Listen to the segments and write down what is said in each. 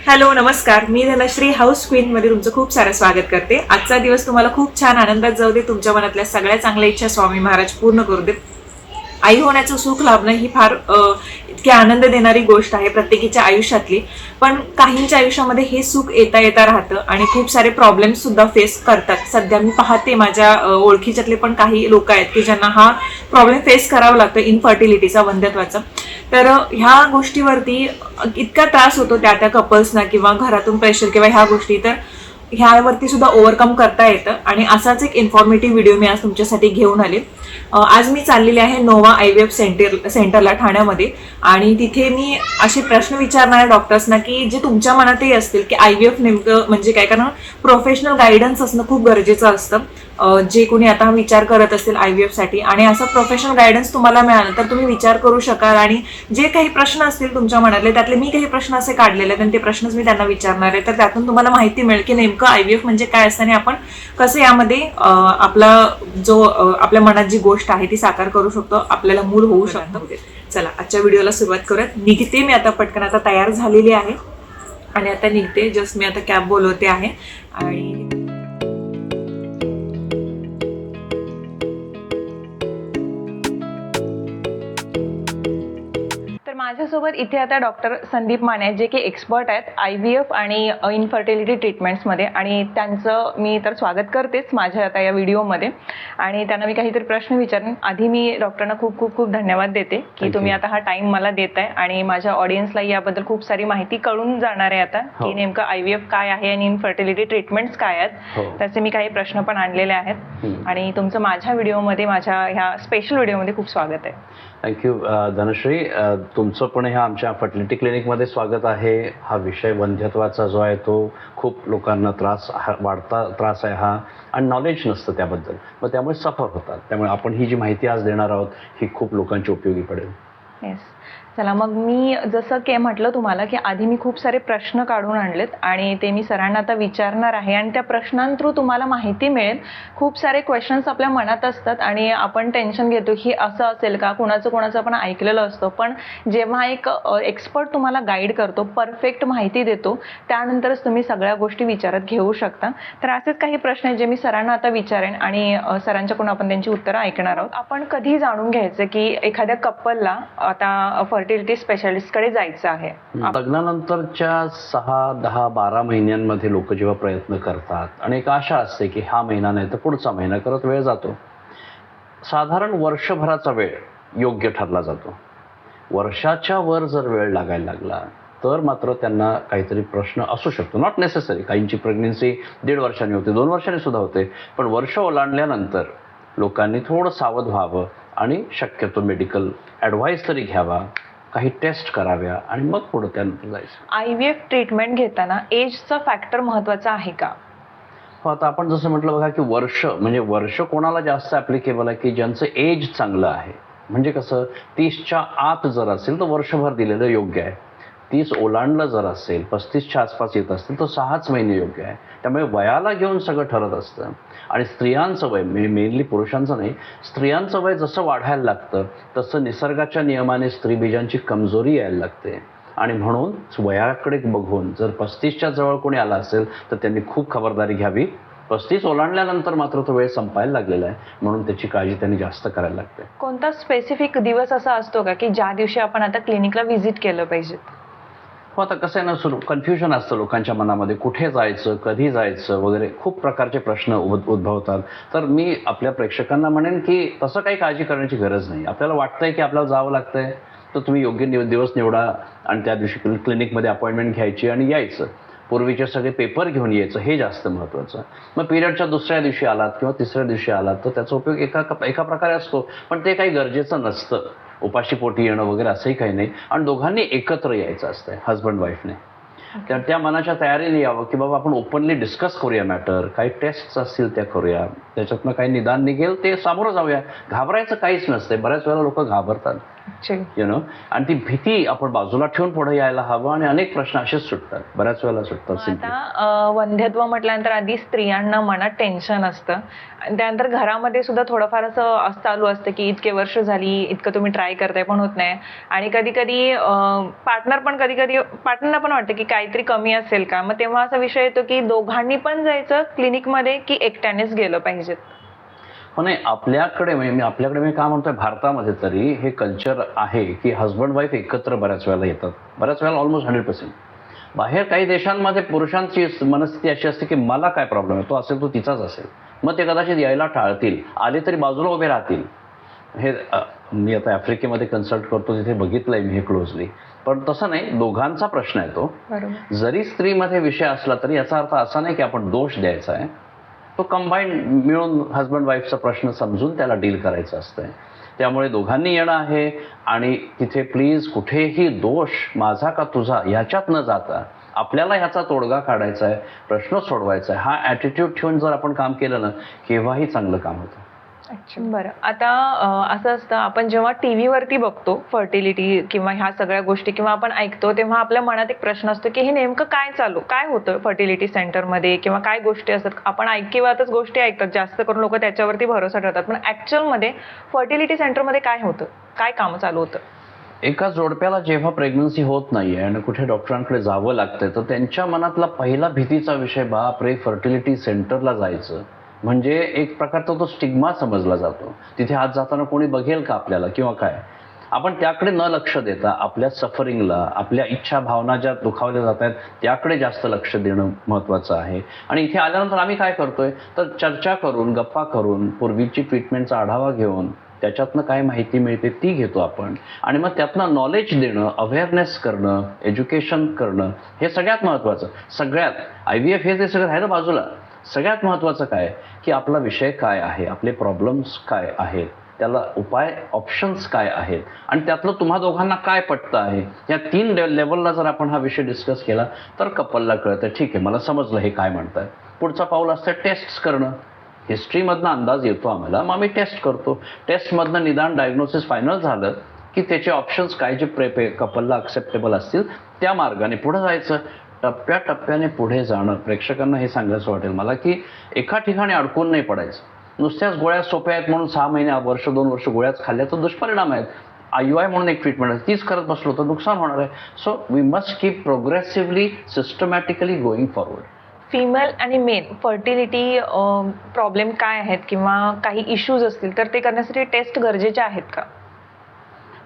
Hello नमस्कार, मी Dhanashree house queen मध्ये तुमचं खूप सारं स्वागत करते. आजचा दिवस तुम्हाला खूप छान आनंदात जाऊ दे. तुमच्या मनातल्या सगळ्या चांगल्या इच्छा स्वामी महाराज पूर्ण करू देत. आई होण्याचं सुख लाभणं ही फार इतकी आनंद देणारी गोष्ट आहे प्रत्येकीच्या आयुष्यातली. पण काहींच्या आयुष्यामध्ये हे सुख येता येता राहतं आणि खूप सारे प्रॉब्लेम्स सुद्धा फेस करतात. सध्या मी पाहते माझ्या ओळखीच्यातले पण काही लोक आहेत की ज्यांना हा प्रॉब्लेम फेस करावा लागतो, इनफर्टिलिटीचा, वंध्यत्वाचा. तर ह्या गोष्टीवरती इतका त्रास होतो त्या कपल्सना किंवा घरातून प्रेशर किंवा ह्या गोष्टी, तर ह्यावरती सुद्धा ओव्हरकम करता येतं. आणि असाच एक इन्फॉर्मेटिव्ह व्हिडिओ मी आज तुमच्यासाठी घेऊन आले. आज मी चाललेले आहे नोवा IVF सेंटरला ठाण्यामध्ये. आणि तिथे मी असे प्रश्न विचारणार आहे डॉक्टर्सना की जे तुमच्या मनातही असतील की IVF नेमकं म्हणजे काय. कारण प्रोफेशनल गायडन्स असणं खूप गरजेचं असतं. जे कोणी आता विचार करत असेल IVF साठी आणि असं प्रोफेशनल गायडन्स तुम्हाला मिळालं तर तुम्ही विचार करू शकाल. आणि जे काही प्रश्न असतील तुमच्या मनातले त्यातले मी काही प्रश्न असे काढलेले आहेत आणि ते प्रश्नच मी त्यांना विचारणार आहे. तर त्यातून तुम्हाला माहिती मिळेल की नेमकं IVF म्हणजे काय असतं आणि आपण कसं यामध्ये आपला जो आपल्या मनात जी गोष्ट आहे ती साकार करू शकतो, आपल्याला मूल होऊ शकतं. चला आजच्या व्हिडिओला सुरुवात करूयात. निघते मी आता पटकन, आता तयार झालेली आहे आणि आता निघते. जस्ट मी आता कॅब बोलवते आहे. आणि माझ्यासोबत इथे आता डॉक्टर संदीप माने आहेत, जे की एक्सपर्ट आहेत IVF आणि इनफर्टिलिटी ट्रीटमेंट्समध्ये. आणि त्यांचं मी तर स्वागत करतेच माझ्या आता या व्हिडिओमध्ये. आणि त्यांना मी काहीतरी प्रश्न विचारेन. आधी मी डॉक्टरांना खूप खूप खूप धन्यवाद देते की तुम्ही आता हा टाइम मला देताय आणि माझ्या ऑडियन्सला याबद्दल खूप सारी माहिती कळून जाणार आहे आता की नेमकं IVF काय आहे आणि इनफर्टिलिटी ट्रीटमेंट्स काय आहेत. त्याचे मी काही प्रश्न पण आणलेले आहेत. आणि तुमचं माझ्या व्हिडिओमध्ये, माझ्या ह्या स्पेशल व्हिडिओमध्ये खूप स्वागत आहे. थँक्यू धनश्री. तुमचं पण ह्या आमच्या फर्टिलिटी क्लिनिकमध्ये स्वागत आहे. हा विषय वंध्यत्वाचा जो आहे तो खूप लोकांना वाढता त्रास आहे हा, आणि नॉलेज नसतं त्याबद्दल, मग त्यामुळे सफर होतात. त्यामुळे आपण ही जी माहिती आज देणार आहोत ही खूप लोकांची उपयोगी पडेल. येस, चला मग मी जसं की म्हटलं तुम्हाला की आधी मी खूप सारे प्रश्न काढून आणलेत आणि ते मी सरांना आता विचारणार आहे. आणि त्या प्रश्नांथ्रू तुम्हाला माहिती मिळेल. खूप सारे क्वेश्चन्स आपल्या मनात असतात आणि आपण टेन्शन घेतो की असं असेल का, कोणाचं आपण ऐकलेलं असतं. पण जेव्हा एक एक्सपर्ट तुम्हाला गाईड करतो, परफेक्ट माहिती देतो, त्यानंतरच तुम्ही सगळ्या गोष्टी विचारात घेऊ शकता. तर असेच काही प्रश्न आहेत जे मी सरांना आता विचारेन आणि सरांच्याकडून आपण त्यांची उत्तरं ऐकणार आहोत. आपण कधी जाणून घ्यायचं की एखाद्या कपलला आता फर्टिलिटी स्पेशालिस्टकडे जायचं आहे? लग्नानंतरच्या 6, 10, 12 महिन्यांमध्ये लोक जेव्हा प्रयत्न करतात आणि एक आशा असते की हा महिना नाही तर पुढचा महिना करत वेळ जातो. साधारण वर्षभराचा वेळ योग्य ठरला जातो. वर्षाच्या वर जर वेळ लागायला लागला तर मात्र त्यांना काहीतरी प्रश्न असू शकतो. नॉट नेसेसरी, काहींची प्रेग्नन्सी 1.5 वर्षांनी होते, 2 वर्षांनी सुद्धा होते. पण वर्ष ओलांडल्यानंतर लोकांनी थोडं सावध व्हावं आणि शक्यतो मेडिकल ॲडव्हाइस तरी घ्यावा, काही टेस्ट कराव्या आणि मग पुढे त्यानंतर जायचं. IVF ट्रीटमेंट घेताना एजचा फॅक्टर महत्त्वाचा आहे का? हो, आता आपण जसं म्हटलं बघा की वर्ष कोणाला जास्त ॲप्लिकेबल आहे की ज्यांचं एज चांगलं आहे. म्हणजे कसं, 30च्या आत जर असेल तर वर्षभर दिलेलं योग्य आहे. 30 ओलांडलं जर असेल, 35च्या आसपास येत असतील तर 6च महिने योग्य आहे. त्यामुळे वयाला घेऊन सगळं ठरत असतं. आणि स्त्रियांचं वय, मेनली पुरुषांचं नाही, स्त्रियांचं वय जसं वाढायला लागतं तसं निसर्गाच्या नियमाने स्त्रीबीजांची कमजोरी यायला लागते. आणि म्हणून वयाकडे बघून जर 35च्या जवळ कोणी आला असेल तर त्यांनी खूप खबरदारी घ्यावी. 35 ओलांडल्यानंतर मात्र तो वेळ संपायला लागलेला आहे, म्हणून त्याची काळजी त्यांनी जास्त करायला लागते. कोणता स्पेसिफिक दिवस असा असतो का की ज्या दिवशी आपण आता क्लिनिकला व्हिजिट केलं पाहिजे? हो, आता कसं आहे ना, कन्फ्युजन असतं लोकांच्या मनामध्ये, कुठे जायचं, कधी जायचं वगैरे खूप प्रकारचे प्रश्न उद्भवतात. तर मी आपल्या प्रेक्षकांना म्हणेन की तसं काही काळजी करण्याची गरज नाही. आपल्याला वाटतंय की आपल्याला जावं लागतंय तर तुम्ही योग्य दिवस निवडा आणि त्या दिवशी क्लिनिकमध्ये अपॉइंटमेंट घ्यायची आणि यायचं. पूर्वीचे सगळे पेपर घेऊन यायचं, हे जास्त महत्त्वाचं. मग पिरियडच्या दुसऱ्या दिवशी आलात किंवा तिसऱ्या दिवशी आलात तर त्याचा उपयोग एका प्रकारे असतो, पण ते काही गरजेचं नसतं. उपाशी पोटी येणं वगैरे असंही काही नाही. आणि दोघांनी एकत्र यायचं असतं, हजबंड वाईफने. तर त्या मनाच्या तयारीने यावं की बाबा आपण ओपनली डिस्कस करूया मॅटर, काही टेस्ट असतील त्या करूया, त्याच्यातनं काही निदान निघेल ते सामोरं जाऊया. घाबरायचं काहीच नसतंय. बऱ्याच वेळेला लोक घाबरतात यु नो, आणि ती भीती आपण बाजूला ठेवून पुढे यायला हवं आणि अनेक प्रश्न असेच सुटतात, बऱ्याच वेळेला सुटतात simply. आता वंध्यत्व म्हटल्यानंतर आधी स्त्रियांना मनात टेन्शन असतं आणि त्यानंतर घरामध्ये सुद्धा थोडंफार असं चालू असतं की इतके वर्ष झाली, इतकं तुम्ही ट्राय करताय पण होत नाही. आणि कधी कधी पार्टनरला पण वाटतं की काहीतरी कमी असेल का, मग तेव्हा असा विषय येतो की दोघांनी पण जायचं क्लिनिकमध्ये की एकट्यानेच गेलं पाहिजे. हो, नाही, आपल्याकडे मी काय म्हणतोय, भारतामध्ये तरी हे कल्चर आहे की हजबंड वाईफ एकत्र बऱ्याच वेळेला येतात, बऱ्याच वेळेला ऑलमोस्ट 100%. बाहेर काही देशांमध्ये पुरुषांची मनस्थिती अशी असते की मला काय प्रॉब्लेम आहे, तो असेल तो तिचाच असेल, मग ते कदाचित यायला टाळतील, आले तरी बाजूला उभे राहतील. हे मी आता आफ्रिकेमध्ये कन्सल्ट करतो, तिथे बघितलंय मी हे क्लोजली. पण तसं नाही, दोघांचा प्रश्न आहे तो. जरी स्त्रीमध्ये विषय असला तरी याचा अर्थ असा नाही की आपण दोष द्यायचा आहे, तो कंबाईंड मिळून हजबंड वाईफचा प्रश्न समजून त्याला डील करायचं असतंय. त्यामुळे दोघांनी येणं आहे आणि तिथे प्लीज कुठेही दोष माझा का तुझा ह्याच्यात न जाता आपल्याला ह्याचा तोडगा काढायचा आहे, प्रश्न सोडवायचा आहे, हा ॲटिट्यूड ठेवून जर आपण काम केलं ना, केव्हाही चांगलं काम होतं. बरं, आता असं असतं, आपण जेव्हा टीव्ही वरती बघतो फर्टिलिटी किंवा ह्या सगळ्या गोष्टी किंवा आपण ऐकतो, तेव्हा आपल्या मनात एक प्रश्न असतो की हे नेमकं काय होतं फर्टिलिटी सेंटरमध्ये किंवा काय गोष्टी असतात. आपण ऐकिवातच गोष्टी ऐकतात, जास्त करून लोक त्याच्यावरती भरोसा ठेवतात, पण ऍक्च्युअलमध्ये फर्टिलिटी सेंटरमध्ये काय होतं, काय काम चालू होतं? एका जोडप्याला जेव्हा प्रेग्नन्सी होत नाहीये आणि कुठे डॉक्टरांकडे जावं लागतंय, तर त्यांच्या मनातला पहिला भीतीचा विषय, बापरे फर्टिलिटी सेंटरला जायचं म्हणजे एक प्रकारचा तो स्टिग्मा समजला जातो. तिथे आत जाताना कोणी बघेल का आपल्याला किंवा काय. आपण त्याकडे न लक्ष देता आपल्या सफरिंगला, आपल्या इच्छा भावना ज्या दुखावल्या जात आहेत त्याकडे जास्त लक्ष देणं महत्त्वाचं आहे. आणि इथे आल्यानंतर आम्ही काय करतोय, तर चर्चा करून, गप्पा करून, पूर्वीची ट्रीटमेंटचा आढावा घेऊन त्याच्यातनं काय माहिती मिळते ती घेतो आपण, आणि मग त्यातनं नॉलेज देणं, अवेअरनेस करणं, एज्युकेशन करणं हे सगळ्यात महत्त्वाचं. सगळ्यात IVF हे ते सगळं राहिलं बाजूला. सगळ्यात महत्त्वाचं काय की आपला विषय काय आहे, आपले प्रॉब्लेम्स काय आहेत, त्याला उपाय ऑप्शन्स काय आहेत आणि त्यातलं तुम्हा दोघांना काय पटतं आहे. या 3 लेवलला जर आपण हा विषय डिस्कस केला तर कपलला कळतं, ठीक आहे मला समजलं हे काय म्हणतात. पुढचा पाऊल असतं टेस्ट करणं. हिस्ट्रीमधनं अंदाज येतो आम्हाला, मग आम्ही टेस्ट करतो. टेस्टमधनं निदान डायग्नोसिस फायनल झालं की त्याचे ऑप्शन्स काय जे कपलला ॲक्सेप्टेबल असतील त्या मार्गाने पुढे जायचं. टप्प्याटप्प्याने पुढे जाणं. प्रेक्षकांना हे सांगायचं वाटेल मला की एका ठिकाणी अडकून नाही पडायचं. नुसत्याच गोळ्या सोप्या आहेत म्हणून 6 महिने, वर्ष, 2 वर्ष गोळ्याच खाल्ल्या तर दुष्परिणाम आहेत. IUI म्हणून एक ट्रीटमेंट आहे, तीच करत बसलो तर नुकसान होणार आहे. So we must keep progressively, systematically going forward. Female आणि मेल फर्टिलिटी प्रॉब्लेम काय आहेत किंवा काही इश्यूज असतील तर ते करण्यासाठी टेस्ट गरजेचे आहेत का?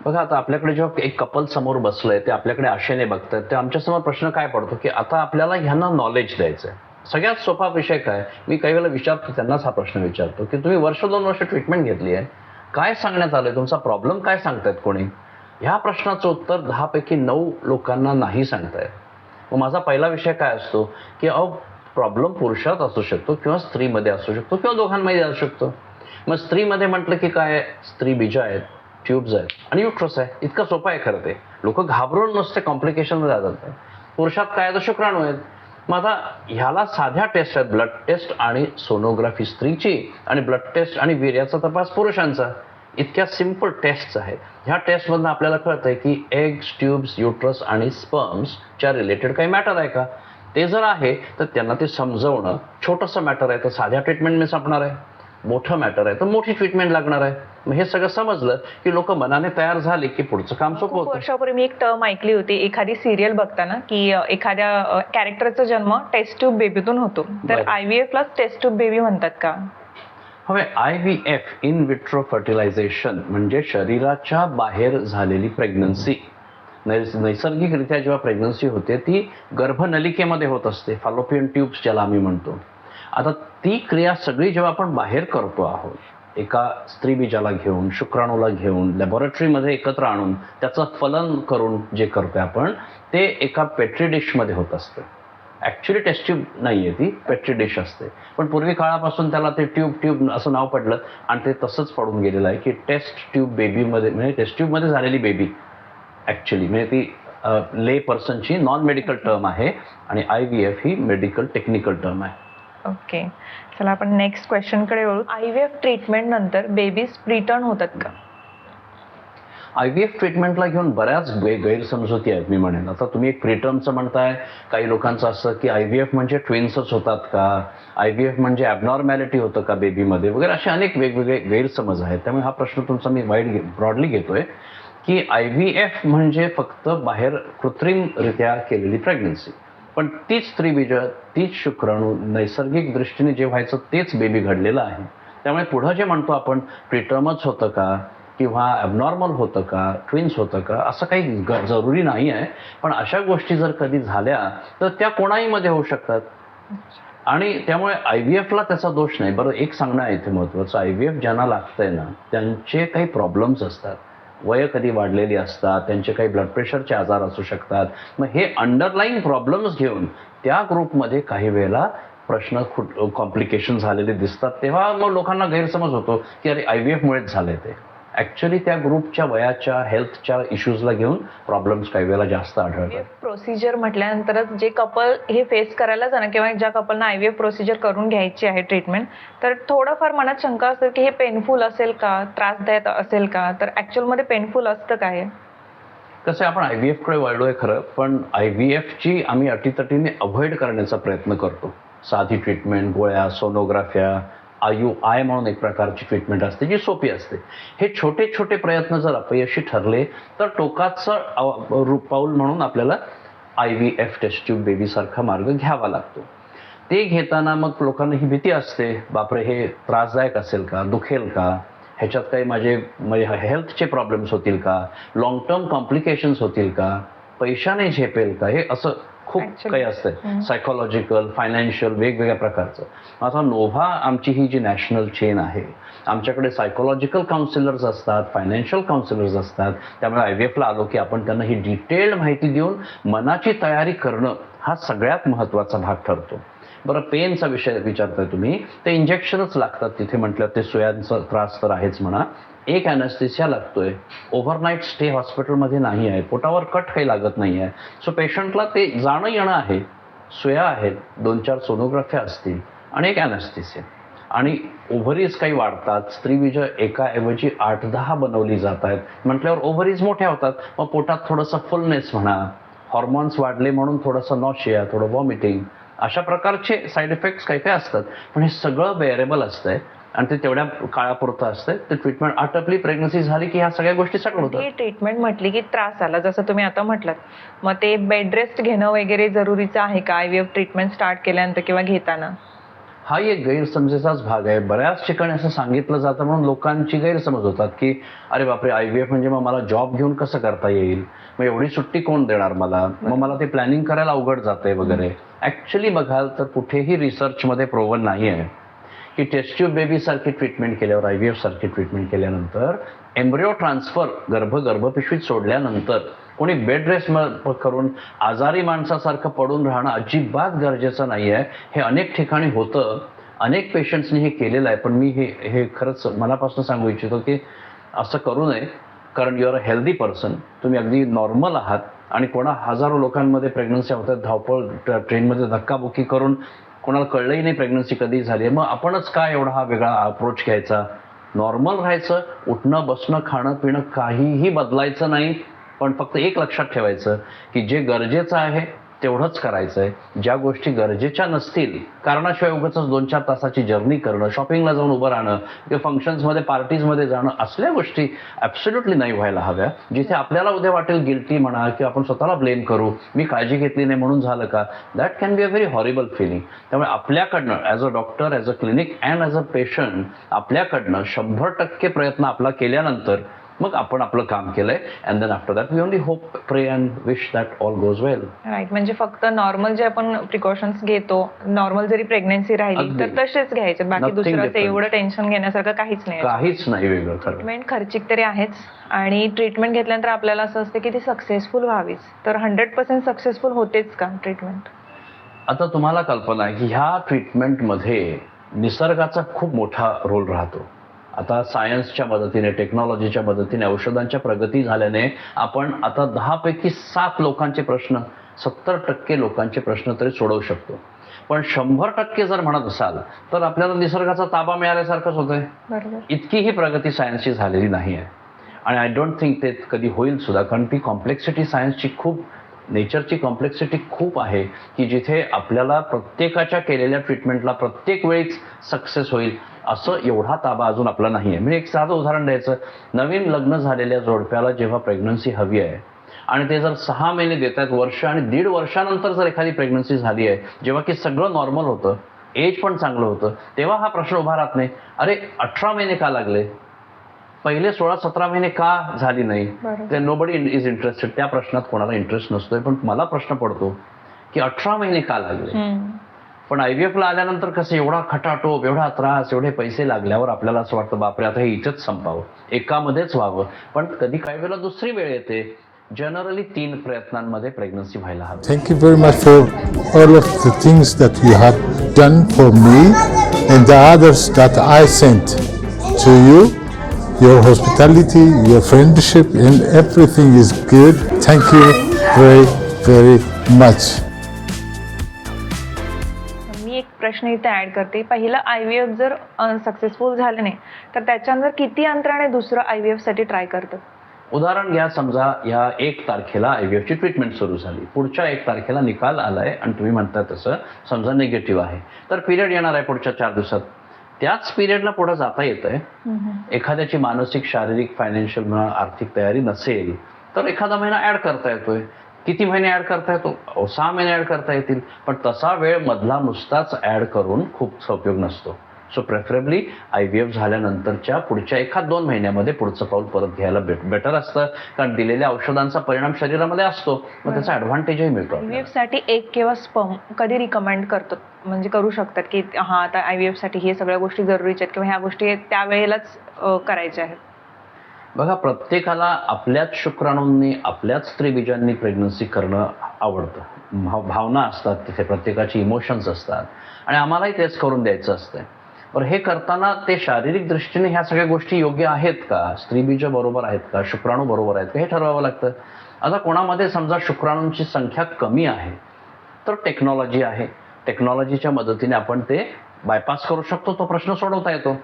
बघा, आता आपल्याकडे जेव्हा एक कपल समोर बसलंय, ते आपल्याकडे आशेने बघतात, ते आमच्यासमोर प्रश्न काय पडतो की आता आपल्याला ह्यांना नॉलेज द्यायचं आहे. सगळ्यात सोपा विषय काय, मी काही वेळेला विचारतो, त्यांनाच हा प्रश्न विचारतो की तुम्ही वर्ष 2 वर्ष ट्रीटमेंट घेतली आहे, काय सांगण्यात आलंय, तुमचा प्रॉब्लेम काय सांगतायत कोणी? ह्या प्रश्नाचं उत्तर 10 पैकी 9 लोकांना नाही सांगतायत. मग माझा पहिला विषय काय असतो की प्रॉब्लेम पुरुषात असू शकतो किंवा स्त्रीमध्ये असू शकतो किंवा दोघांमध्ये असू शकतो. मग स्त्रीमध्ये म्हटलं की काय, स्त्री बीज आहेत, ट्यूब्स आहेत आणि युट्रस आहे. इतकं सोपं आहे खरं ते. लोक घाबरून नुसते कॉम्प्लिकेशनमध्ये जातात. पुरुषात काय, तर शुक्राणू आहेत. मग आता ह्याला साध्या टेस्ट आहेत, ब्लड टेस्ट आणि सोनोग्राफी स्त्रीची आणि ब्लड टेस्ट आणि वीर्याचा तपास पुरुषांचा. इतक्या सिम्पल टेस्ट्स आहेत. ह्या टेस्टमधून आपल्याला कळतंय की एग्स, ट्यूब्स, युट्रस आणि स्पर्म्सच्या रिलेटेड काही मॅटर आहे का. ते जर आहे तर त्यांना ते समजवणं. छोटंसं मॅटर आहे तर साध्या ट्रीटमेंटने संपणार आहे, मोठं मॅटर आहे तर मोठी ट्रीटमेंट लागणार आहे. मग हे सगळं समजलं की लोक मनाने तयार झाले की पुढचं काम सोपं होतं. वर्षापूर्वी मी एक टर्म ऐकली होती, एखादी सिरियल बघताना की एखाद्या कॅरेक्टरचा जन्म टेस्ट ट्यूब बेबीतून होतो, तर IVF ला टेस्ट ट्यूब बेबी म्हणतात का? हवे, IVF इन विट्रो फर्टिलायझेशन म्हणजे शरीराच्या बाहेर झालेली प्रेग्नन्सी. नैसर्गिकरित्या जेव्हा प्रेग्नन्सी होते ती गर्भनलिकेमध्ये होत असते, फॅलोपियन ट्यूब्स ज्याला आम्ही म्हणतो. आता ती क्रिया सगळी जेव्हा आपण बाहेर करतो आहोत, एका स्त्रीबीजाला घेऊन, शुक्राणूला घेऊन, लॅबोरेटरीमध्ये एकत्र आणून त्याचं फलन करून जे करतोय आपण, ते एका पेट्री डिशमध्ये होत असतं. ॲक्च्युली टेस्ट ट्यूब नाही आहे, ती पेट्री डिश असते. पण पूर्वी काळापासून त्याला ते ट्यूब असं नाव पडलं आणि ते तसंच पडून गेलेलं आहे की टेस्ट ट्यूब बेबीमध्ये, म्हणजे टेस्ट ट्यूबमध्ये झालेली बेबी. ॲक्च्युली म्हणजे ती ले पर्सनची नॉन मेडिकल टर्म आहे आणि IVF ही मेडिकल टेक्निकल टर्म आहे. ओके, चला आपण नेक्स्ट क्वेश्चनकडे वळू. IVF ट्रीटमेंट नंतर बेबीज रिटर्न होतात का? IVF ट्रीटमेंटला घेऊन बऱ्याच गैरसमजुती आहेत मी म्हणेन. आता तुम्ही एक प्रीटर्मचं म्हणताय, काही लोकांचं असं की IVF म्हणजे ट्विन्सच होतात का, IVF म्हणजे ॲबनॉर्मॅलिटी होतं का बेबीमध्ये वगैरे, असे अनेक वेगवेगळे गैरसमज आहेत. त्यामुळे हा प्रश्न तुमचा मी ब्रॉडली घेतोय की IVF म्हणजे फक्त बाहेर कृत्रिमरित्या केलेली प्रेग्नन्सी, पण तीच स्त्रीबीज, तीच शुक्राणू नैसर्गिक दृष्टीने जे व्हायचं तेच बेबी घडलेलं आहे. त्यामुळे पुढं जे म्हणतो आपण प्रीटर्मच होतं का किंवा ॲबनॉर्मल होतं का, ट्विन्स होतं का, असं काही जरुरी नाही आहे. पण अशा गोष्टी जर कधी झाल्या तर त्या कोणाहीमध्ये होऊ शकतात आणि त्यामुळे IVFला त्याचा दोष नाही. बरं, एक सांगणं आहे इथे महत्त्वाचं, IVF ज्यांना लागतंय ना त्यांचे काही प्रॉब्लेम्स असतात, वय कधी वाढलेली असतात, त्यांचे काही ब्लड प्रेशरचे आजार असू शकतात. मग हे अंडरलाईन प्रॉब्लेम्स घेऊन त्या ग्रुपमध्ये काही वेळेला प्रश्न कॉम्प्लिकेशन झालेले दिसतात. तेव्हा मग लोकांना गैरसमज होतो की अरे IVFमुळेच झालंय. ते ॲक्च्युली त्या ग्रुपच्या वयाच्या हेल्थच्या इश्यूजला घेऊन प्रॉब्लेम्स काही वेळेला जास्त आढळतात. प्रोसिजर म्हटल्यानंतरच जे कपल हे फेस करायला जाणं किंवा ज्या कपलना IVF प्रोसिजर करून घ्यायची आहे ट्रीटमेंट, तर थोडंफार मनात शंका असेल की हे पेनफुल असेल का, त्रासदायक असेल का, तर ॲक्च्युअलमध्ये पेनफुल असतं काय? कसं आपण IVFकडे वळलोय खरं, पण IVFची आम्ही अटीतटीने अव्हॉइड करण्याचा प्रयत्न करतो. साधी ट्रीटमेंट, गोळ्या, सोनोग्राफ्या, IUI म्हणून एक प्रकारची ट्रीटमेंट असते जी सोपी असते. हे छोटे छोटे प्रयत्न जर अपयशी ठरले तर टोकाचं पाऊल म्हणून आपल्याला IVF टेस्ट ट्यूब बेबीसारखा मार्ग घ्यावा लागतो. ते घेताना मग लोकांना ही भीती असते, बापरे हे त्रासदायक असेल का, दुखेल का, ह्याच्यात काही माझे हेल्थचे प्रॉब्लेम्स होतील का, लॉंग टर्म कॉम्प्लिकेशन्स होतील का, पैशाने झेपेल का, हे असं खूप काही असतं. सायकोलॉजिकल, फायनान्शियल, वेगवेगळ्या प्रकारचं. आता नोव्हा आमची ही जी नॅशनल चेन आहे, आमच्याकडे सायकोलॉजिकल काउन्सिलर्स असतात, फायनान्शियल काउन्सिलर्स असतात. त्यामुळे IVFला आलो की आपण त्यांना ही डिटेल्ड माहिती देऊन मनाची तयारी करणं हा सगळ्यात महत्त्वाचा भाग ठरतो. बरं, पेनचा विषय विचारताय तुम्ही, ते इंजेक्शनच लागतात तिथे म्हटलं, ते सुयांचा त्रास तर आहेच म्हणा. एक ॲनेस्थेसिया लागतोय, ओव्हरनाईट स्टे हॉस्पिटलमध्ये नाही आहे, पोटावर कट काही लागत नाही आहे. सो पेशंटला ते जाणं येणं आहे, सुया आहेत, 2-4 सोनोग्राफ्या असतील आणि एक ॲनेस्थेसिया. आणि ओव्हरीज काही वाढतात, स्त्रीबीज एकाऐवजी 8-10 बनवली जात आहेत म्हटल्यावर ओव्हरीज मोठ्या होतात. मग पोटात थोडंसं फुलनेस म्हणा, हॉर्मोन्स वाढले म्हणून थोडंसं नॉशिया, थोडं वॉमिटिंग, अशा प्रकारचे साईड इफेक्ट्स काही काही असतात. पण हे सगळं बेअरेबल असतंय आणि ते तेवढ्या काळापुरतं असतंय. ते ट्रीटमेंट आटपली, प्रेग्नन्सी झाली की ह्या सगळ्या गोष्टी सगळं होतात. ही ट्रीटमेंट म्हटली की त्रास आला, जसं तुम्ही आता म्हटलात, मग ते बेड रेस्ट घेणं वगैरे जरुरीचं आहे का IVF ट्रीटमेंट स्टार्ट केल्यानंतर किंवा घेताना? हा एक गैरसमजेचाच भाग आहे. बऱ्याच ठिकाणी असं सांगितलं जातं म्हणून लोकांची गैरसमज होतात की अरे बापरे IVF म्हणजे मग मला जॉब घेऊन कसं करता येईल, मग एवढी सुट्टी कोण देणार मला, मग मला ते प्लॅनिंग करायला अवघड जाते वगैरे. ॲक्च्युली बघाल तर कुठेही रिसर्चमध्ये प्रोव्हन नाही आहे की टेस्ट ट्यूब बेबीसारखी ट्रीटमेंट केल्यावर, IVF सारखी ट्रीटमेंट केल्यानंतर एम्ब्रिओ ट्रान्सफर गर्भपिशवीत सोडल्यानंतर कोणी बेड रेस्ट करून आजारी माणसासारखं पडून राहणं अजिबात गरजेचं नाही आहे. हे अनेक ठिकाणी होतं, अनेक पेशंट्सनी हे केलेलं आहे. पण मी हे खरंच मनापासून सांगू इच्छितो की असं करू नये. कारण you are a healthy person, तुम्ही अगदी नॉर्मल आहात आणि हजारो लोकांमध्ये प्रेग्नन्सी होतात, धावपळ ट्रेनमध्ये धक्काबुक्की करून कोणाला कळलंही नाही प्रेग्नन्सी कधी झाली आहे. मग आपणच काय एवढा हा वेगळा अप्रोच घ्यायचा? नॉर्मल राहायचं, उठणं बसणं खाणं पिणं काहीही बदलायचं नाही. पण फक्त एक लक्षात ठेवायचं की जे गरजेचं आहे तेवढंच करायचं आहे. ज्या गोष्टी गरजेच्या नसतील, कारणाशिवाय उगाचच 2-4 तासाची जर्नी करणं, शॉपिंगला जाऊन उभं राहणं किंवा फंक्शन्समध्ये पार्टीजमध्ये जाणं, असल्या गोष्टी ॲब्सोल्युटली नाही व्हायला हव्या. जिथे आपल्याला उद्या वाटेल गिल्टी म्हणा किंवा आपण स्वतःला ब्लेम करू, मी काळजी घेतली नाही म्हणून झालं का, that can be a very horrible feeling. त्यामुळे आपल्याकडनं as a doctor, as a clinic and as a patient आपल्याकडनं 100% प्रयत्न आपला केल्यानंतर मग आपण आपलं काम केलंय. And then after that we only hope, pray and wish that all goes well. Right, म्हणजे फक्त नॉर्मल जे आपण प्रिकॉशन्स घेतो, नॉर्मल जरी प्रेग्नन्सी राहिली तर तसेच घ्यायचे, बाकी Nothing दुसरं different. एवढं टेन्शन घेण्यासारखं काहीच नाही. काहीच नाही वेगळं खरं. ट्रीटमेंट खर्चिक तरी आहेच आणि ट्रीटमेंट घेतल्यानंतर आपल्याला असं असतं की ती सक्सेसफुल व्हावीच, तर 100% सक्सेसफुल होतेच का ट्रीटमेंट? आता तुम्हाला कल्पना आहे की ह्या ट्रीटमेंटमध्ये निसर्गाचा खूप मोठा रोल राहतो. आता सायन्सच्या मदतीने, टेक्नॉलॉजीच्या मदतीने, औषधांच्या प्रगती झाल्याने आपण आता 10 पैकी 7 लोकांचे प्रश्न, 70% लोकांचे प्रश्न तरी सोडवू शकतो. पण 100% जर म्हणत असाल तर आपल्याला निसर्गाचा ताबा मिळाल्यासारखंच होतंय. बरोबर. इतकीही प्रगती सायन्सची झालेली नाही आहे. आणि आय डोंट थिंक ते कधी होईल सुद्धा, कारण ती कॉम्प्लेक्सिटी सायन्सची खूप, नेचरची कॉम्प्लेक्सिटी खूप आहे की जिथे आपल्याला प्रत्येकाच्या केलेल्या ट्रीटमेंटला प्रत्येक वेळीच सक्सेस होईल असं एवढा ताबा अजून आपला नाही आहे. म्हणजे एक साधं उदाहरण द्यायचं, नवीन लग्न झालेल्या जोडप्याला जेव्हा प्रेग्नन्सी हवी आहे आणि ते जर 6 महिने देत आहेत, वर्ष आणि 1.5 वर्षानंतर जर एखादी प्रेग्नन्सी झाली आहे, जेव्हा की सगळं नॉर्मल होतं, एज पण चांगलं होतं, तेव्हा हा प्रश्न उभा राहत नाही, अरे 18 महिने का लागले, पहिले 16-17 महिने का झाली नाही. ते नोबडी इज इंटरेस्टेड, त्या प्रश्नात कोणाला इंटरेस्ट नसतोय. पण मला प्रश्न पडतो की 18 महिने का लागले. पण IVF ला आल्यानंतर कसं एवढा खटाटोप, एवढा त्रास, एवढे पैसे लागल्यावर आपल्याला असं वाटतं बापरे आता हे इथेच संपावं, एकामध्येच व्हावं. पण कधी काही वेळेला दुसरी वेळ येते, जनरली 3 प्रयत्नांमध्ये प्रेग्नन्सी व्हायला हवी. Thank you very much for all of the things that you have done for me and the others that I sent to you. Your hospitality, your friendship, and everything is good. Thank you very, very much. मी एक प्रश्न इथे add करते. पहिलं IVF जर successful झालं नाही तर त्याच्यानंतर किती अंतराने दुसरं IVF साठी ट्राय करतात? उदाहरण घ्या, समजा या 1 तारखेला IVF ची ट्रीटमेंट सुरू झाली, पुढच्या 1 तारखेला निकाल आलाय आणि तुम्ही म्हणता तसं समजा निगेटिव्ह आहे, तर पिरियड येणार आहे पुढच्या 4 दिवसात. त्याच पिरियडला पुढे जाता येत आहे. एखाद्याची मानसिक, शारीरिक, फायनान्शियल म्हणा आर्थिक तयारी नसेल तर एखादा महिना ऍड करता येतोय. किती महिने ऍड करता येतो? 6 महिने ऍड करता येतील. पण तसा वेळ मधला नुसताच ऍड करून खूप उपयोग नसतो. सो प्रेफरेबली IVF झाल्यानंतरच्या पुढच्या 1-2 महिन्यामध्ये पुढचं पाऊल परत घ्यायला बेटर असतं, कारण दिलेल्या औषधांचा परिणाम शरीरामध्ये असतो, मग त्याचा ऍडव्हान्टेजही मिळतो. IVF साठी एग किंवा स्पर्म कधी रिकमेंड करतो, म्हणजे करू शकतात की हा आता IVF साठी हे सगळ्या गोष्टी जरुरीच्या आहेत किंवा ह्या गोष्टी त्यावेळेलाच करायच्या आहेत? बघा, प्रत्येकाला आपल्याच शुक्राणूंनी, आपल्याच स्त्रीबीजांनी प्रेग्नन्सी करणं आवडतं. भावना असतात तिथे, प्रत्येकाची इमोशन्स असतात आणि आम्हालाही तेच करून द्यायचं असतं. पण हे करताना ते शारीरिक दृष्टीने ह्या सगळ्या गोष्टी योग्य आहेत का, स्त्रीबीज बरोबर आहेत का, शुक्राणू बरोबर आहेत का, हे ठरवावं लागतं. आता कोणामध्ये समजा शुक्राणूंची संख्या कमी आहे तर टेक्नॉलॉजी आहे, टेक्नॉलॉजीच्या मदतीने आपण ते बायपास करू शकतो, तो प्रश्न सोडवता येतो.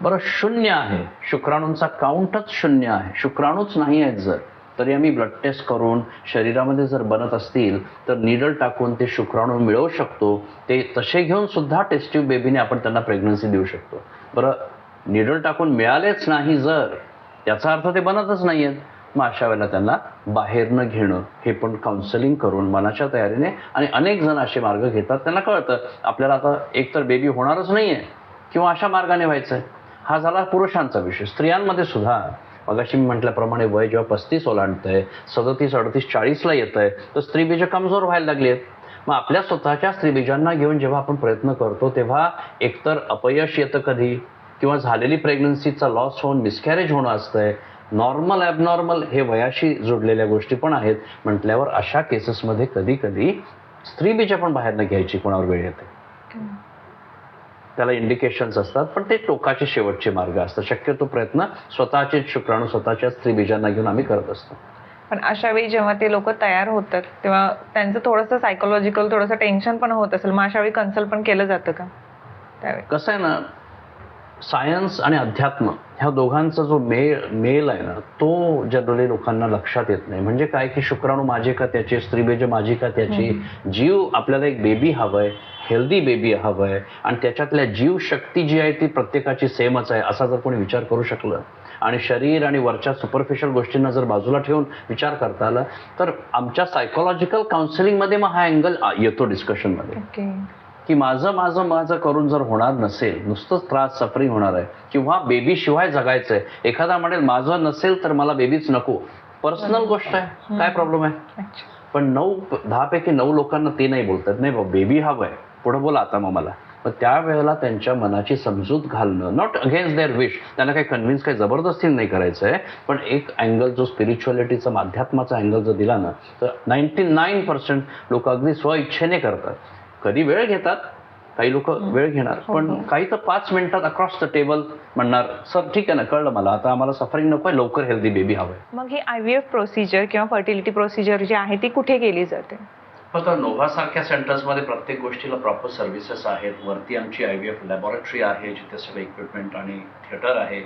बरं, 0 आहे, शुक्राणूंचा काउंटच 0 आहे, शुक्राणूच नाही आहेत जर, तरी आम्ही ब्लड टेस्ट करून शरीरामध्ये जर बनत असतील तर निडल टाकून ते शुक्राणू मिळवू शकतो. ते तसे घेऊन सुद्धा टेस्टिव्ह बेबीने आपण त्यांना प्रेग्नन्सी देऊ शकतो. बरं, निडल टाकून मिळालेच नाही जर, याचा अर्थ ते बनतच नाही आहेत, मग अशा वेळेला त्यांना बाहेरनं घेणं, हे पण काउन्सिलिंग करून मनाच्या तयारीने, आणि अनेक जण असे मार्ग घेतात. त्यांना कळतं आपल्याला आता एकतर बेबी होणारच नाही आहे किंवा अशा मार्गाने व्हायचं आहे. हा झाला पुरुषांचा विषय. स्त्रियांमध्ये सुद्धा मगाशी मी म्हटल्याप्रमाणे वय जेव्हा 35 ओलांडतंय, 37, 38, 40ला येत आहे, तर स्त्रीबीज कमजोर व्हायला लागली आहेत. मग आपल्या स्वतःच्या स्त्रीबीजांना घेऊन जेव्हा आपण प्रयत्न करतो तेव्हा एकतर अपयश येतं कधी, किंवा झालेली प्रेग्नन्सीचा लॉस होऊन मिसकॅरेज होणं असतंय. नॉर्मल, ॲबनॉर्मल हे वयाशी जोडलेल्या गोष्टी पण आहेत. म्हटल्यावर अशा केसेसमध्ये कधी कधी स्त्रीबीज पण बाहेर न घ्यायची कोणावर वेळ येते. त्याला इंडिकेशन्स असतात, पण ते टोकाचे शेवटचे मार्ग असतात. शक्यतो प्रयत्न स्वतःचे शुक्राणू, स्वतःच्या स्त्रीबीजांना घेऊन आम्ही करत असतो. पण अशा वेळी जेव्हा ते लोक तयार होतात तेव्हा त्यांचं थोडंसं सायकोलॉजिकल थोडंसं टेन्शन पण होत असेल, मग अशा वेळी कन्सल्ट पण केलं जातं का त्यावेळी? कसं आहे ना, सायन्स आणि अध्यात्म ह्या दोघांचा जो मेल आहे ना, तो जनरली लोकांना लक्षात येत नाही. म्हणजे काय की शुक्राणू माझे का त्याचे, स्त्रीबीज माझी का त्याची, जीव, आपल्याला एक बेबी हवंय, हेल्दी बेबी हवंय, आणि त्याच्यातल्या जीवशक्ती जी आहे ती प्रत्येकाची सेमच आहे असा जर कोणी विचार करू शकलं आणि शरीर आणि वरच्या सुपरफिशियल गोष्टींना जर बाजूला ठेवून विचार करता आला तर आमच्या सायकोलॉजिकल काउन्सिलिंगमध्ये मग हा अँगल येतो डिस्कशनमध्ये, की माझं करून जर होणार नसेल, नुसतंच त्रास सफरिंग होणार आहे, किंवा बेबी शिवाय जगायचंय. एखादा म्हणेल माझं नसेल तर मला बेबीच नको, पर्सनल गोष्ट आहे, काय प्रॉब्लेम आहे. पण 10 पैकी 9 लोकांना ते नाही बोलतात, नाही बाबा बेबी हवंय, पुढे बोला आता मग मला. मग त्यावेळेला त्यांच्या मनाची समजूत घालणं, नॉट अगेन्स्ट देअर विश, त्यांना काही कन्व्हिन्स, काही जबरदस्ती नाही करायचं आहे, पण एक अँगल जो स्पिरिच्युअलिटीचा, अध्यात्माचा अँगल जर दिला ना, तर 99% लोक अगदी स्वइच्छेने करतात. कधी वेळ घेतात, काही लोक वेळ घेणार, पण काही तर 5 मिनिटात अक्रॉस द टेबल म्हणणार, सर ठीक आहे ना, कळलं मला, आता आम्हाला सफरिंग नको आहे, लवकर हेल्दी बेबी हवंय. मग ही IVF प्रोसिजर किंवा फर्टिलिटी प्रोसिजर जी आहे ती कुठे केली जाते? तर नोव्हा सारख्या सेंटर्समध्ये प्रत्येक गोष्टीला प्रॉपर सर्व्हिसेस आहेत. वरती आमची IVF लॅबॉरेटरी आहे जिथे सगळं इक्विपमेंट आणि थिएटर आहे.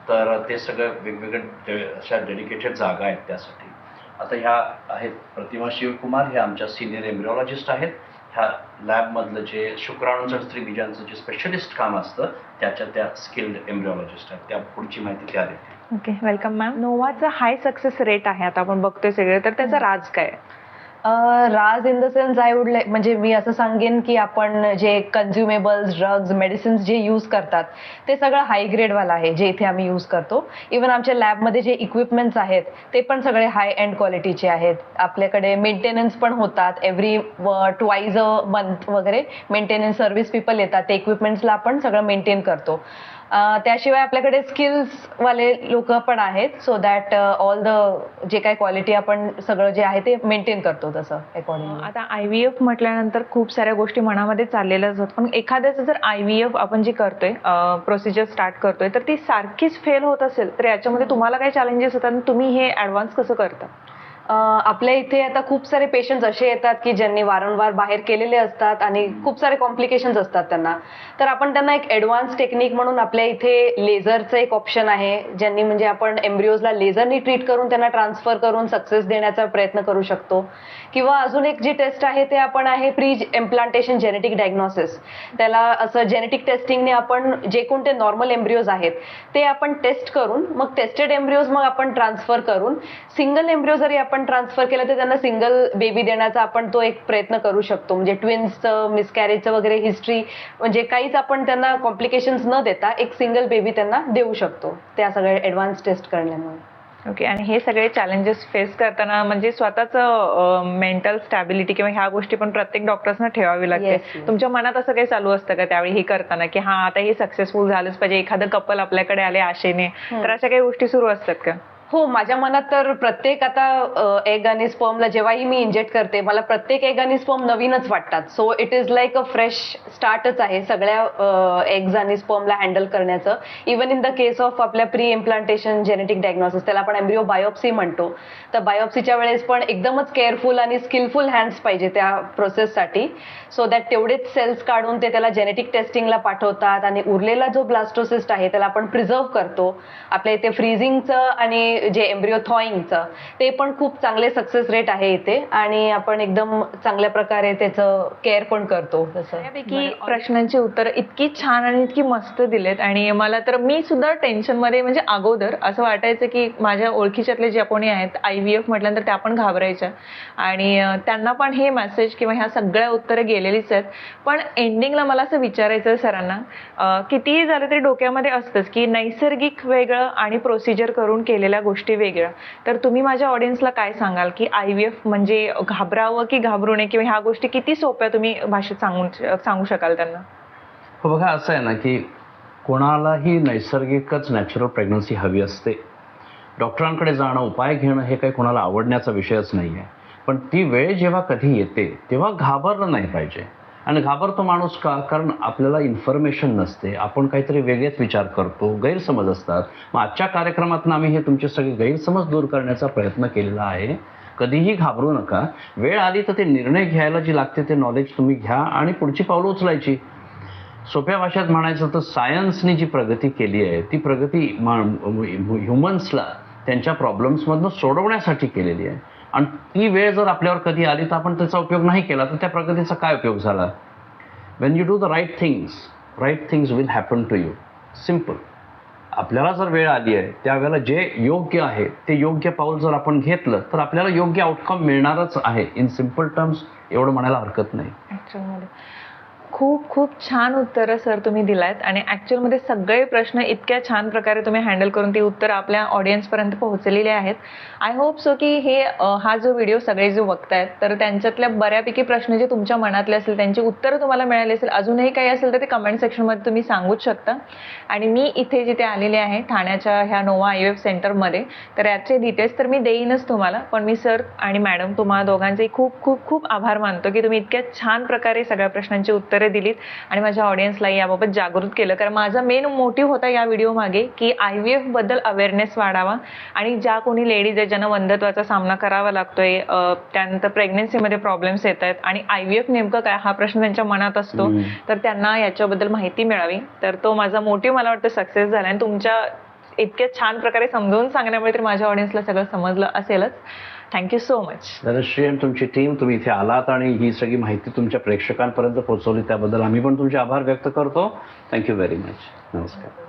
तर ते सगळं वेगवेगळे अशा डेडिकेटेड जागा आहेत त्यासाठी. आता ह्या आहेत प्रतिमा शिवकुमार, ह्या आमच्या सिनियर एम्ब्रिओलॉजिस्ट आहेत. ह्या लॅबमधलं जे शुक्राणूंचं आणि स्त्रीबीजांचं जे स्पेशलिस्ट काम असतं त्या स्किल्ड एम्ब्रिओलॉजिस्ट आहेत. त्या पुढची माहिती त्या देतील. Okay, welcome ma'am. नोवाचा हाय सक्सेस रेट आहे आता आपण बघतोय सगळे, तर त्याचा राज काय? राज in the sense I would म्हणजे मी असं सांगेन की आपण जे कन्झ्युमेबल्स, ड्रग्ज, मेडिसिन्स जे यूज करतात ते सगळं हाय ग्रेडवालं आहे जे इथे आम्ही यूज करतो. इवन आमच्या लॅबमध्ये जे इक्विपमेंट्स आहेत ते पण सगळे हाय एंड क्वालिटीचे आहेत. आपल्याकडे मेंटेनन्स पण होतात, एव्हरी ट्वाईज अ मंथ वगैरे मेंटेनन्स सर्व्हिस पीपल येतात, ते इक्विपमेंट्सला आपण सगळं मेंटेन करतो. त्याशिवाय आपल्याकडे स्किल्सवाले लोक पण आहेत, सो दॅट ऑल द जे काही क्वालिटी आपण सगळं जे आहे ते मेंटेन करतो तसं अकॉर्डिंग. आता IVF म्हटल्यानंतर खूप साऱ्या गोष्टी मनामध्ये चाललेल्याच होत, पण एखाद्याचं जर IVF आपण जी करतोय प्रोसिजर स्टार्ट करतोय तर ती सारखीच फेल होत असेल तर याच्यामध्ये तुम्हाला काय चॅलेंजेस होतात आणि तुम्ही हे ॲडव्हान्स कसं करता? आपल्या इथे आता खूप सारे पेशंट्स असे येतात की ज्यांनी वारंवार बाहेर केलेले असतात आणि खूप सारे कॉम्प्लिकेशन्स असतात त्यांना. तर आपण त्यांना एक ॲडव्हान्स टेक्निक म्हणून आपल्या इथे लेझरचं एक ऑप्शन आहे, ज्यांनी म्हणजे आपण एम्ब्रिओजला लेझरनी ट्रीट करून त्यांना ट्रान्सफर करून सक्सेस देण्याचा प्रयत्न करू शकतो. किंवा अजून एक जी टेस्ट आहे ते आपण आहे प्री इम्प्लांटेशन जेनेटिक डायग्नोसिस. त्याला असं जेनेटिक टेस्टिंगने आपण जे कोणते नॉर्मल एम्ब्रिओज आहेत ते आपण टेस्ट करून मग टेस्टेड एम्ब्रिओज मग आपण ट्रान्सफर करून सिंगल एम्ब्रिओ जरी आपण ट्रान्सफर केलं तर त्यांना सिंगल बेबी देण्याचा आपण तो एक प्रयत्न करू शकतो. म्हणजे ट्विन्सचं, मिसकॅरेजचं वगैरे हिस्ट्री म्हणजे काहीच आपण त्यांना कॉम्प्लिकेशन्स न देता एक सिंगल बेबी त्यांना देऊ शकतो त्या सगळ्या ॲडव्हान्स टेस्ट करण्यामुळे. ओके, आणि हे सगळे चॅलेंजेस फेस करताना म्हणजे स्वतःचं मेंटल स्टॅबिलिटी किंवा ह्या गोष्टी पण प्रत्येक डॉक्टर्सना ठेवावी लागते. Yes, yes. तुमच्या मनात असं काही चालू असतं का त्यावेळी हे करताना की हा आता हे सक्सेसफुल झालंच पाहिजे, एखादं कपल आपल्याकडे आले आशेने, तर अशा काही गोष्टी सुरू असतात का? हो, माझ्या मनात तर प्रत्येक आता एग आणि स्पर्मला जेव्हाही मी इंजेक्ट करते मला प्रत्येक एग आणि स्पर्म नवीनच वाटतात. So it is like a fresh स्टार्टच आहे सगळ्या एग्ज आणि स्पर्मला हँडल करण्याचं. Even in the case of आपल्या प्री इम्प्लांटेशन जेनेटिक डायग्नोसिस, त्याला आपण एम्ब्रिओ बायोप्सी म्हणतो, तर बायोप्सीच्या वेळेस पण एकदमच केअरफुल आणि स्किलफुल हँड्स पाहिजे त्या प्रोसेससाठी. सो दॅट तेवढेच सेल्स काढून ते त्याला जेनेटिक टेस्टिंगला पाठवतात आणि उरलेला जो ब्लास्टोसिस्ट आहे त्याला आपण प्रिझर्व करतो. आपल्या इथे फ्रीझिंगचं आणि जे एम्ब्रिओ थॉईंगचं ते पण खूप चांगले सक्सेस रेट आहे इथे आणि आपण एकदम चांगल्या प्रकारे त्याचं केअर पण करतो. तसं त्यापैकी प्रश्नांची उत्तर इतकी छान आणि इतकी मस्त दिलेत आणि मला तर मी सुद्धा टेन्शनमध्ये म्हणजे अगोदर असं वाटायचं की माझ्या ओळखीच्यातले जे कोणी आहेत IVF म्हटल्यानंतर त्या पण घाबरायच्या आणि त्यांना पण हे मेसेज किंवा ह्या सगळ्या उत्तरं गेलेलीच आहेत. पण एंडिंगला मला असं विचारायचं सरांना, कितीही झालं तरी डोक्यामध्ये असतंच की नैसर्गिक वेगळं आणि प्रोसिजर करून केलेल्या गोष्टी वेगळ्या. तर तुम्ही माझ्या ऑडियन्सला काय सांगाल की IVF म्हणजे घाबरावं की घाबरू नये किंवा ह्या गोष्टी किती सोप्या तुम्ही भाषेत सांगू शकाल त्यांना? हो, बघा असं आहे ना की कोणालाही नैसर्गिकच नॅचरल प्रेग्नन्सी हवी असते. डॉक्टरांकडे जाणं, उपाय घेणं हे काही कोणाला आवडण्याचा विषयच नाही आहे. पण ती वेळ जेव्हा कधी येते तेव्हा घाबरलं नाही पाहिजे. आणि घाबरतो माणूस का? कारण आपल्याला इन्फॉर्मेशन नसते, आपण काहीतरी वेगळेच विचार करतो, गैरसमज असतात. मग आजच्या कार्यक्रमातून आम्ही हे तुमचे सगळे गैरसमज दूर करण्याचा प्रयत्न केलेला आहे. कधीही घाबरू नका. वेळ आली तर ते निर्णय घ्यायला जी लागते ते नॉलेज तुम्ही घ्या आणि पुढची पावलं उचलायची. सोप्या भाषेत म्हणायचं तर सायन्सने जी प्रगती केली आहे ती प्रगती ह्युमन्सला त्यांच्या प्रॉब्लेम्समधनं सोडवण्यासाठी केलेली आहे. आणि ती वेळ जर आपल्यावर कधी आली तर आपण त्याचा उपयोग नाही केला तर त्या प्रगतीचा काय उपयोग झाला? When you do the right things will happen to you. Simple. आपल्याला जर वेळ आली आहे त्यावेळेला जे योग्य आहे ते योग्य पाऊल जर आपण घेतलं तर आपल्याला योग्य आउटकम मिळणारच आहे. इन सिम्पल टर्म्स एवढं म्हणायला हरकत नाही. ॲक्च्युअलमध्ये खूप खूप छान उत्तरं सर तुम्ही दिलायत आणि ॲक्च्युअलमध्ये सगळे प्रश्न इतक्या छान प्रकारे तुम्ही हँडल करून ती उत्तरं आपल्या ऑडियन्सपर्यंत पोहोचलेली आहेत. आय होप सो की हा जो व्हिडिओ सगळे जो बघतायत तर त्यांच्यातल्या बऱ्यापैकी प्रश्न जे तुमच्या मनातले असेल त्यांची उत्तरं तुम्हाला मिळाली असेल. अजूनही काही असेल तर ते कमेंट सेक्शनमध्ये तुम्ही सांगूच शकता. आणि मी इथे जिथे आलेले आहे ठाण्याच्या ह्या नोवा IVF सेंटरमध्ये, तर याचे डिटेल्स तर मी देईनच तुम्हाला. पण मी सर आणि मॅडम तुम्हाला दोघांचे खूप खूप खूप आभार मानतो की तुम्ही इतक्या छान प्रकारे सगळ्या प्रश्नांची उत्तरं दिलीत आणि माझ्या ऑडियन्सला याबाबत जागृत केलं. कारण माझा मेन मोटिव्ह होता या व्हिडिओ मागे की IVF बद्दल अवेअरनेस वाढावा आणि ज्या कोणी लेडीज आहेत ज्यांना वंध्यत्वाचा सामना करावा लागतोय, त्यानंतर प्रेग्नन्सीमध्ये प्रॉब्लेम्स येत आहेत आणि IVF नेमकं काय हा प्रश्न त्यांच्या मनात असतो, तर त्यांना याच्याबद्दल माहिती मिळावी. तर तो माझा मोटिव्ह मला वाटतं सक्सेस झाला आणि तुमच्या इतक्या छान प्रकारे समजावून सांगण्यामुळे तर माझ्या ऑडियन्सला सगळं समजलं असेलच. Thank you so much. धनश्री आणि तुमची टीम, तुम्ही इथे आलात आणि ही सगळी माहिती तुमच्या प्रेक्षकांपर्यंत पोहोचवली त्याबद्दल आम्ही पण तुमचे आभार व्यक्त करतो. Thank you very much. नमस्कार.